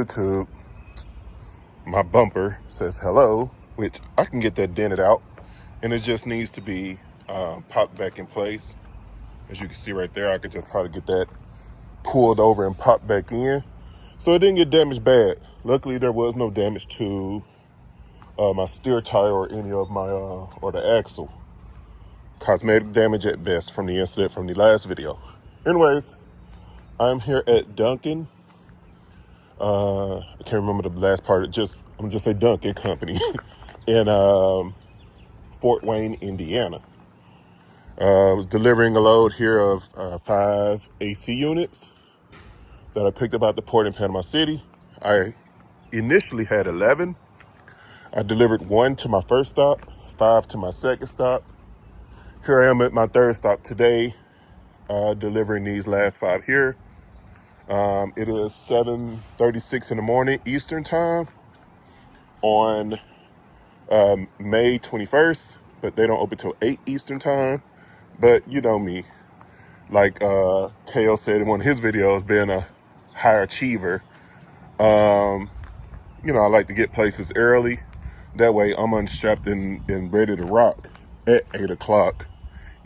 YouTube. My bumper says hello, which I can get that dented out, and it just needs to be popped back in place. As you can see right there, I could just probably get that pulled over and popped back in, so it didn't get damaged bad. Luckily, there was no damage to my steer tire or any of my or the axle. Cosmetic damage at best from the incident from the last video. Anyways, I'm here at Duncan. I can't remember the last part. I'm gonna just say Duncan Company in Fort Wayne, Indiana. I was delivering a load here of 5 AC units that I picked up at the port in Panama City. I initially had 11. I delivered 1 to my first stop, 5 to my second stop. Here I am at my third stop today, delivering these last 5 here. It is 7:36 in the morning Eastern time on May 21st, but they don't open till 8 Eastern time. But you know me, like KO said in one of his videos, being a high achiever, I like to get places early. That way I'm unstrapped and ready to rock at 8 o'clock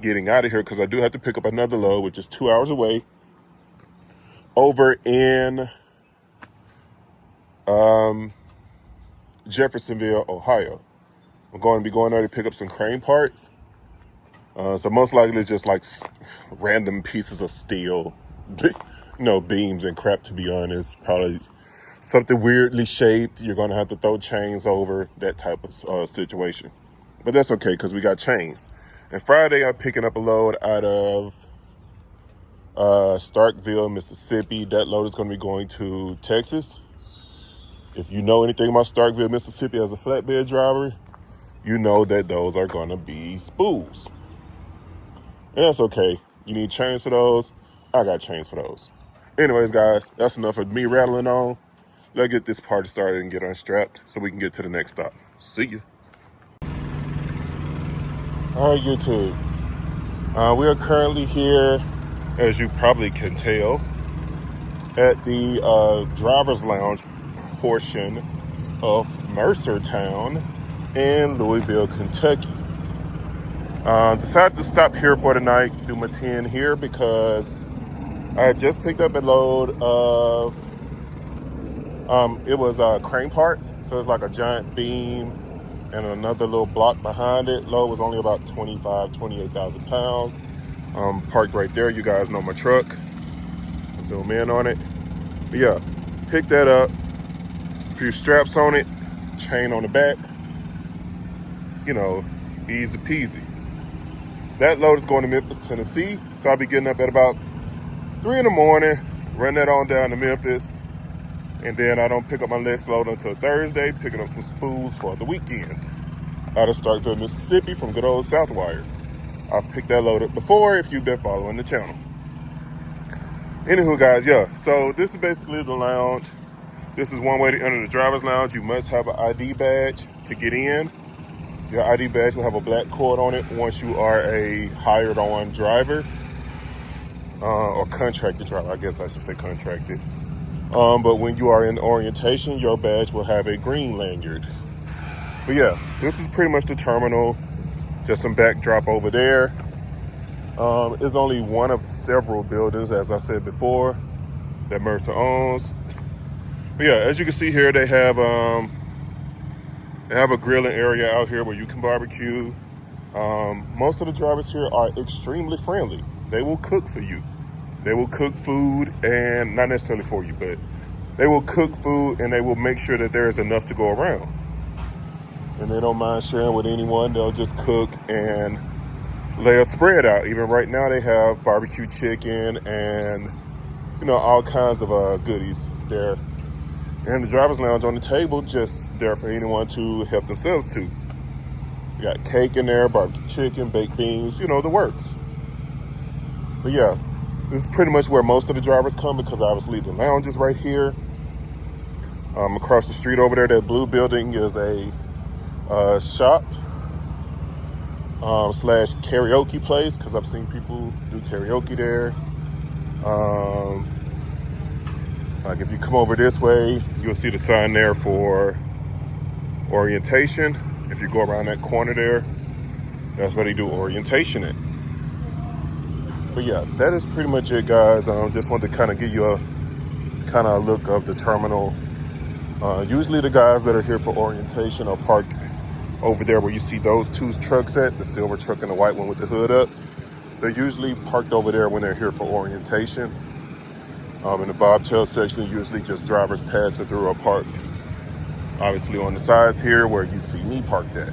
getting out of here, because I do have to pick up another load, which is 2 hours away, over in Jeffersonville, Ohio. I'm going to be going there to pick up some crane parts. So most likely it's just like random pieces of steel, beams and crap, to be honest. Probably something weirdly shaped. You're going to have to throw chains over, that type of situation. But that's okay, because we got chains. And Friday, I'm picking up a load out of Starkville, Mississippi. That load is going to be going to Texas. If you know anything about Starkville, Mississippi as a flatbed driver, you know that those are going to be spools. And that's okay. You need chains for those. I got chains for those. Anyways, guys, that's enough of me rattling on. Let's get this party started and get unstrapped so we can get to the next stop. See you. All right, YouTube. We are currently here, as you probably can tell, at the driver's lounge portion of Mercer Town in Louisville, Kentucky. Decided to stop here for the night, do my 10 here, because I had just picked up a load of, it was crane parts. So it's like a giant beam and another little block behind it. Load was only about 28,000 pounds. Parked right there. You guys know my truck. Zoom in on it. But yeah, pick that up. A few straps on it, chain on the back. Easy peasy. That load is going to Memphis, Tennessee. So I'll be getting up at about 3 in the morning, run that on down to Memphis. And then I don't pick up my next load until Thursday, picking up some spools for the weekend out of Starkville, Mississippi, from good old Southwire. I've picked that load up before if you've been following the channel. Anywho, guys, yeah. So this is basically the lounge. This is one way to enter the driver's lounge. You must have an ID badge to get in. Your ID badge will have a black cord on it once you are a hired on driver, or contracted driver. I guess I should say contracted. But when you are in orientation, your badge will have a green lanyard. But yeah, this is pretty much the terminal. Just some backdrop over there. It's only one of several buildings, as I said before, that Mercer owns. But yeah, as you can see here, they have a grilling area out here where you can barbecue. Most of the drivers here are extremely friendly. They will cook for you. They will cook food, and not necessarily for you, but they will cook food and they will make sure that there is enough to go around. And they don't mind sharing with anyone. They'll just cook and lay a spread out. Even right now they have barbecue chicken and, all kinds of goodies there. And the driver's lounge on the table, just there for anyone to help themselves to. You got cake in there, barbecue chicken, baked beans, the works. But yeah, this is pretty much where most of the drivers come, because obviously the lounge is right here. Across the street over there, that blue building is a shop slash karaoke place, because I've seen people do karaoke there. Like if you come over this way, you'll see the sign there for orientation. If you go around that corner there, that's where they do orientation at. But yeah, that is pretty much it, guys. Just wanted to kind of give you a kind of look of the terminal. Usually the guys that are here for orientation are parked over there where you see those two trucks at, the silver truck and the white one with the hood up. They're usually parked over there when they're here for orientation. In the bobtail section, usually just drivers passing through are parked obviously on the sides here where you see me parked at.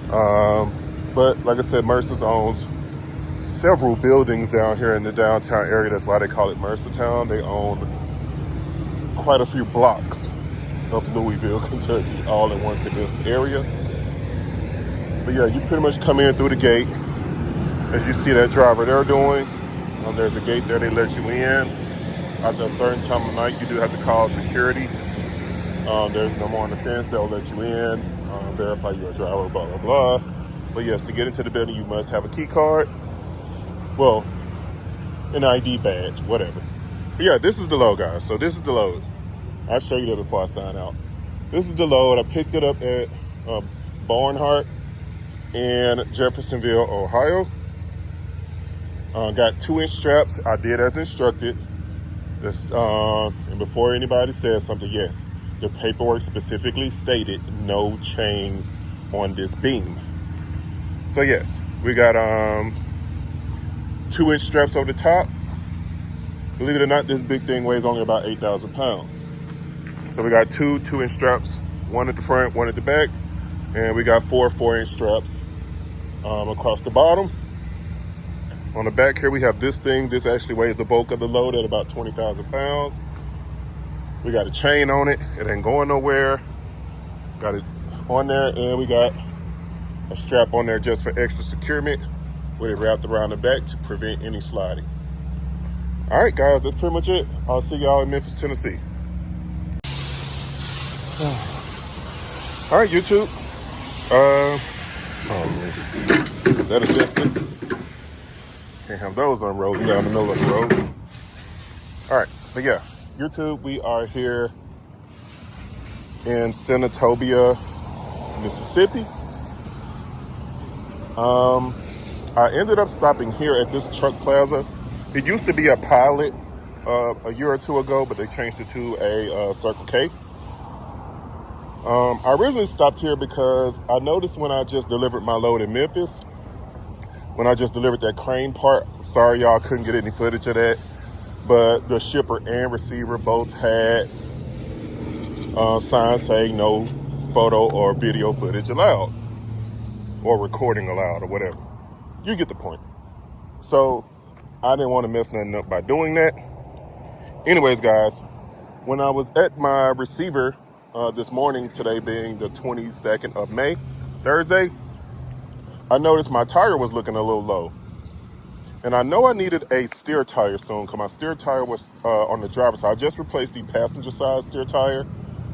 But like I said, Mercer owns several buildings down here in the downtown area. That's why they call it Mercer Town. They own quite a few blocks of Louisville, Kentucky, all in one condensed area. But yeah, you pretty much come in through the gate. As you see that driver there doing, there's a gate there, they let you in. After a certain time of night, you do have to call security. There's no more on the fence, they'll let you in, verify you're a driver, blah, blah, blah. But yes, to get into the building, you must have a key card. Well, an ID badge, whatever. But yeah, this is the load, guys. So this is the load. I'll show you that before I sign out. This is the load. I picked it up at Barnhart in Jeffersonville, Ohio. Got 2-inch straps. I did as instructed. And before anybody says something, yes, the paperwork specifically stated no chains on this beam. So yes, we got 2-inch straps over the top. Believe it or not, this big thing weighs only about 8,000 pounds. So we got 2-inch straps, one at the front, one at the back, and we got 4 4-inch straps across the bottom. On the back here, we have this thing. This actually weighs the bulk of the load at about 20,000 pounds. We got a chain on it. It ain't going nowhere. Got it on there, and we got a strap on there just for extra securement with it wrapped around the back to prevent any sliding. All right, guys, that's pretty much it. I'll see y'all in Memphis, Tennessee. All right, YouTube. Is that adjustment? Can't have those unrolling down the middle of the road. All right, but yeah, YouTube, we are here in Senatobia, Mississippi. I ended up stopping here at this truck plaza. It used to be a Pilot a year or two ago, but they changed it to a Circle K. I originally stopped here because I noticed when I just delivered my load in Memphis, when I just delivered that crane part, sorry y'all couldn't get any footage of that, but the shipper and receiver both had signs saying no photo or video footage allowed, or recording allowed, or whatever. You get the point. So I didn't want to mess nothing up by doing that. Anyways, guys, when I was at my receiver this morning, today being the 22nd of May, Thursday, I noticed my tire was looking a little low. And I know I needed a steer tire soon because my steer tire was on the driver's side. I just replaced the passenger side steer tire,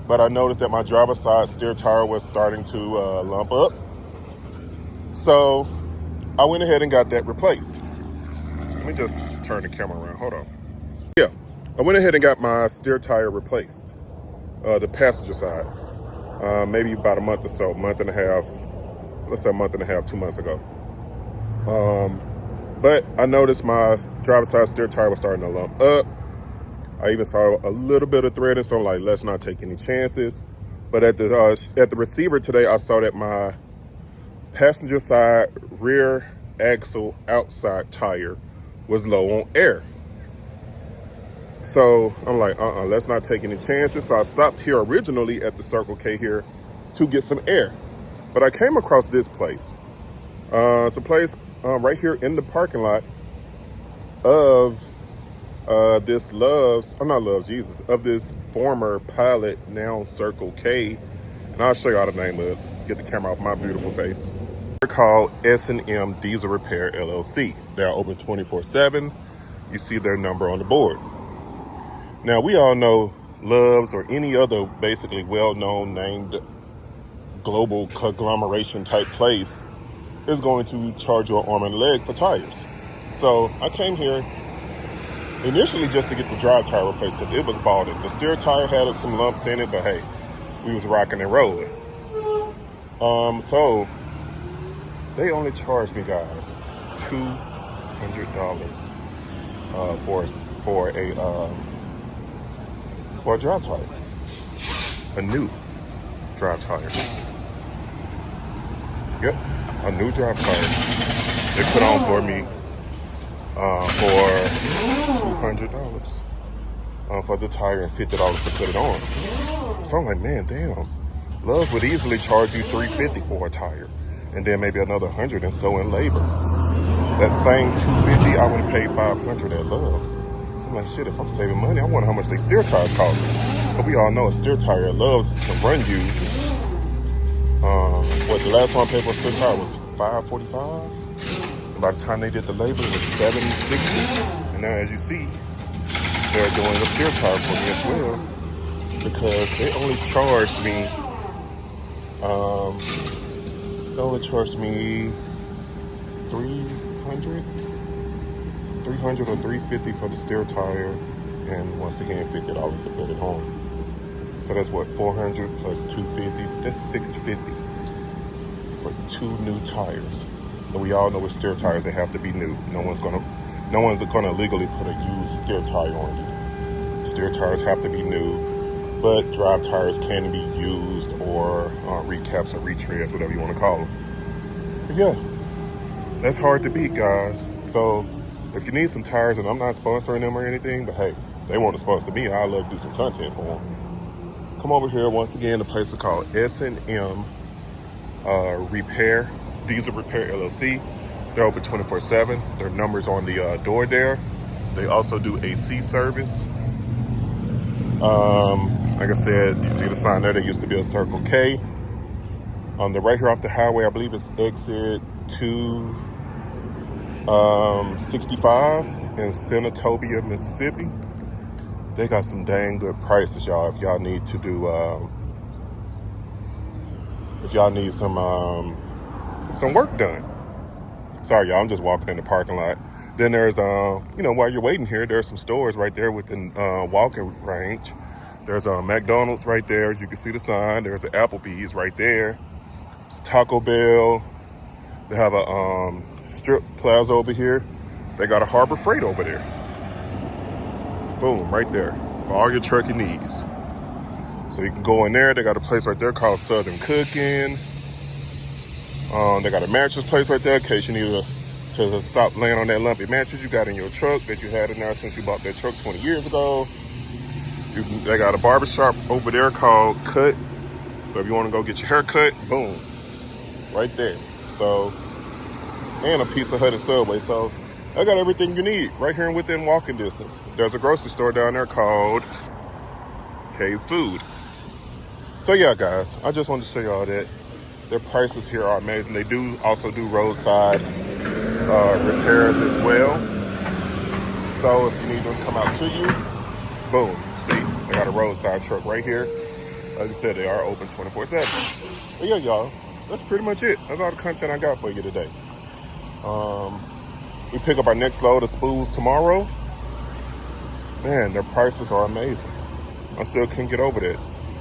but I noticed that my driver's side steer tire was starting to lump up. So I went ahead and got that replaced. Let me just turn the camera around, hold on. Yeah, I went ahead and got my steer tire replaced, the passenger side, maybe about a month or so, month and a half, let's say a month and a half, 2 months ago. But I noticed my driver's side steer tire was starting to lump up. I even saw a little bit of threading, so I'm like, let's not take any chances. But at the receiver today, I saw that my passenger side rear axle outside tire was low on air. So I'm like, let's not take any chances. So I stopped here originally at the Circle K here to get some air. But I came across this place. It's a place right here in the parking lot of of this former Pilot, now Circle K. And I'll show y'all the name of it. Get the camera off my beautiful face. They're called SNM Diesel Repair, LLC. They're open 24/7. You see their number on the board. Now, we all know Love's or any other basically well-known named global conglomeration type place is going to charge you an arm and a leg for tires. So I came here initially just to get the drive tire replaced because it was balded. The steer tire had some lumps in it, but hey, we was rocking and rolling. So they only charged me, guys, $200 for a drive tire, a new drive tire. Yep, a new drive tire. They put on for me for $200 for the tire and $50 to put it on. So I'm like, man, damn. Love's would easily charge you $350 for a tire, and then maybe another $100 and so in labor. That same $250, I would have paid $500 at Love's. So I'm like, shit, if I'm saving money, I wonder how much they steer tires cost. But we all know a steer tire at Love's can run you. What the last one I paid for a steer tire was $545. By the time they did the labor, it was $760. And now, as you see, they're doing a steer tire for me as well, because they only charged me. They only charged me $300 or $350 for the steer tire, and once again $50 to put it on. So that's what, $400 plus $250. That's $650 for 2 new tires. And we all know with steer tires, they have to be new. No one's gonna legally put a used steer tire on you. Steer tires have to be new, but drive tires can be used or recaps or retreads, whatever you want to call them. But yeah, that's hard to beat, guys. So if you need some tires, and I'm not sponsoring them or anything, but hey, they want to sponsor me, I'd love to do some content for them. Come over here. Once again, the place is called SNM Repair, Diesel Repair LLC. They're open 24/7. Their number's on the door there. They also do AC service. Like I said, you see the sign there. There used to be a Circle K. They're right here off the highway. I believe it's exit 265 in Senatobia, Mississippi. They got some dang good prices, y'all. If y'all need to do, if y'all need some work done. Sorry, y'all. I'm just walking in the parking lot. Then there's, while you're waiting here, there's some stores right there within walking range. There's a McDonald's right there, as you can see the sign. There's an Applebee's right there. It's Taco Bell. They have a strip plaza over here. They got a Harbor Freight over there. Boom, right there. For all your trucking needs. So you can go in there. They got a place right there called Southern Cooking. They got a mattress place right there in case you need to stop laying on that lumpy mattress you got in your truck that you had in there since you bought that truck 20 years ago. They got a barbershop over there called Cut. So if you want to go get your hair cut, boom, right there. So, and a Pizza Hut and Subway. So I got everything you need right here within walking distance. There's a grocery store down there called Cave Food. So yeah, guys, I just wanted to show y'all that their prices here are amazing. They do also do roadside repairs as well. So if you need them to come out to you, boom, see, they got a roadside truck right here. Like I said, they are open 24/7. But yeah, y'all, that's pretty much it. That's all the content I got for you today. We pick up our next load of spools tomorrow. Man, their prices are amazing. I still couldn't get over that.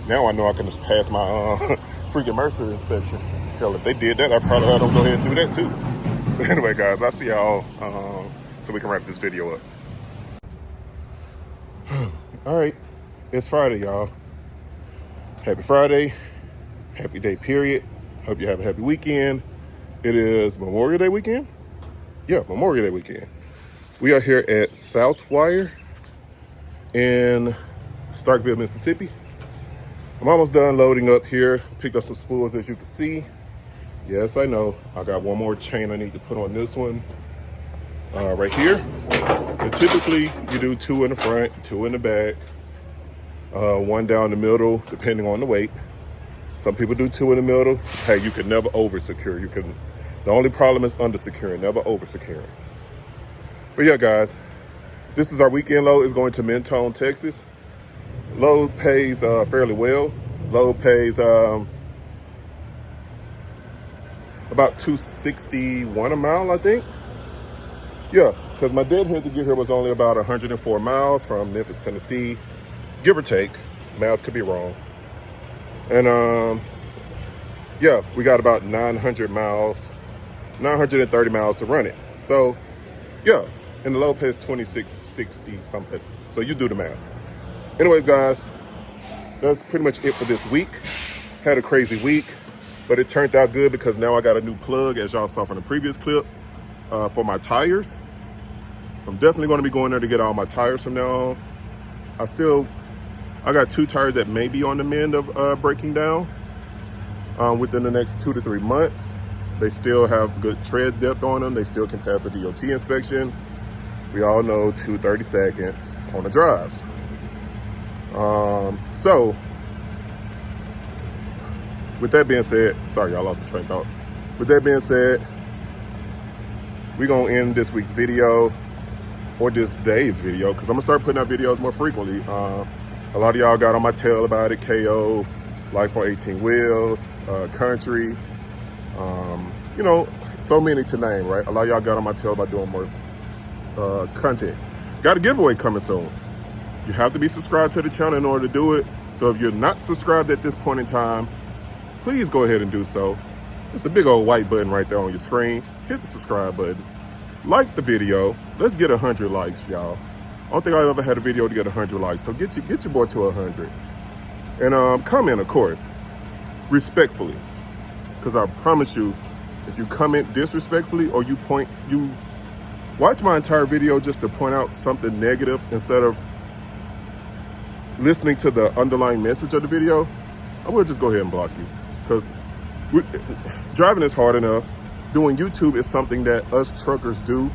Now I know I can just pass my freaking Mercer inspection. Hell, if they did that, I probably had them go ahead and do that too. But anyway, guys, I'll see y'all so we can wrap this video up. All right, it's Friday, y'all. Happy Friday. Happy day, period. Hope you have a happy weekend. It is Memorial Day weekend. Yeah, Memorial Day weekend. We are here at Southwire in Starkville, Mississippi. I'm almost done loading up here. Picked up some spools, as you can see. Yes, I know. I got one more chain I need to put on this one right here. And typically, you do 2 in the front, 2 in the back, 1 down the middle, depending on the weight. Some people do 2 in the middle. Hey, you can never over-secure. The only problem is under-securing, never over-securing. But yeah, guys, this is our weekend load. It's going to Mentone, Texas. Load pays fairly well. Load pays about $261 a mile, I think. Yeah, because my deadhead to get here was only about 104 miles from Memphis, Tennessee, give or take. Math could be wrong. And yeah, we got about 930 miles to run it. So yeah, and the low pay is 2660 something. So you do the math. Anyways, guys, that's pretty much it for this week. Had a crazy week, but it turned out good because now I got a new plug, as y'all saw from the previous clip, for my tires. I'm definitely going to be going there to get all my tires from now on. I got 2 tires that may be on the mend of breaking down within the next 2 to 3 months. They still have good tread depth on them. They still can pass a DOT inspection. We all know 230 seconds on the drives. So with that being said, sorry, y'all lost my train of thought. With that being said, we're going to end this week's video, or this day's video, because I'm going to start putting out videos more frequently. A lot of y'all got on my tail about it. KO, Life on 18 Wheels, Country, you know, so many to name, right? A lot of y'all got on my tail about doing more content. Got a giveaway coming soon. You have to be subscribed to the channel in order to do it. So if you're not subscribed at this point in time, please go ahead and do so. It's a big old white button right there on your screen. Hit the subscribe button. Like the video. Let's get 100 likes, y'all. I don't think I've ever had a video to get 100 likes. So get your boy to 100. And comment, of course, respectfully. Because I promise you, if you comment disrespectfully or you watch my entire video just to point out something negative instead of listening to the underlying message of the video, I will just go ahead and block you. Because driving is hard enough. Doing YouTube is something that us truckers do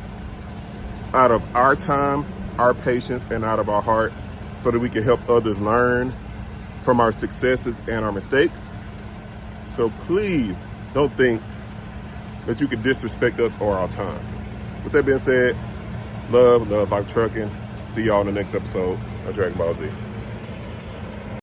out of our time, our patience, and out of our heart, so that we can help others learn from our successes and our mistakes. So please don't think that you can disrespect us or our time. With that being said, love, life trucking. See y'all in the next episode of Dragon Ball Z.